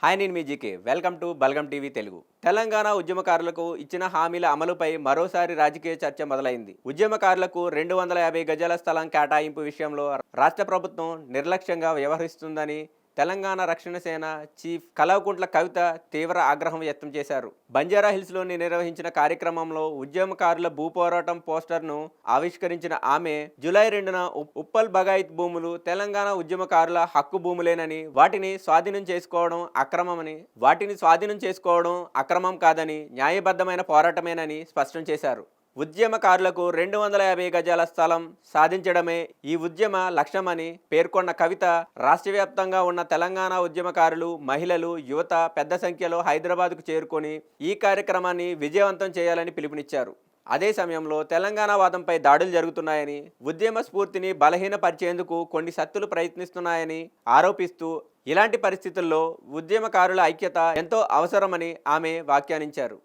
Hi నేను మీ GK welcome to Balagam TV Telugu. Telangana ఉద్యమకారులకు ఇచ్చిన హామీల అమలుపై మరోసారి రాజకీయ చర్చ మొదలైంది. ఉద్యమకారులకు 250 గజాల స్థలం కేటాయింపు విషయంలో రాష్ట్ర ప్రభుత్వం నిర్లక్ష్యంగా వ్యవహరిస్తుందని తెలంగాణ రక్షణ సేన చీఫ్ కల్వకుంట్ల కవిత తీవ్ర ఆగ్రహం వ్యక్తం చేశారు. బంజారా హిల్స్లోని నిర్వహించిన కార్యక్రమంలో ఉద్యమకారుల భూపోరాటం పోస్టర్ను ఆవిష్కరించిన ఆమె జూలై 2న ఉప్పల్ బగాయిత్ భూములు తెలంగాణ ఉద్యమకారుల హక్కు భూములేనని, వాటిని స్వాధీనం చేసుకోవడం అక్రమం కాదని, న్యాయబద్ధమైన పోరాటమేనని స్పష్టం చేశారు. ఉద్యమకారులకు 250 గజాల స్థలం సాధించడమే ఈ ఉద్యమ లక్ష్యమని పేర్కొన్న కవిత, రాష్ట్ర వ్యాప్తంగా ఉన్న తెలంగాణ ఉద్యమకారులు, మహిళలు, యువత పెద్ద సంఖ్యలో హైదరాబాద్కు చేరుకొని ఈ కార్యక్రమాన్ని విజయవంతం చేయాలని పిలుపునిచ్చారు. అదే సమయంలో తెలంగాణ వాదంపై దాడులు జరుగుతున్నాయని, ఉద్యమ స్ఫూర్తిని బలహీనపరిచేందుకు కొన్ని శక్తులు ప్రయత్నిస్తున్నాయని ఆరోపిస్తూ, ఇలాంటి పరిస్థితుల్లో ఉద్యమకారుల ఐక్యత ఎంతో అవసరమని ఆమె వ్యాఖ్యానించారు.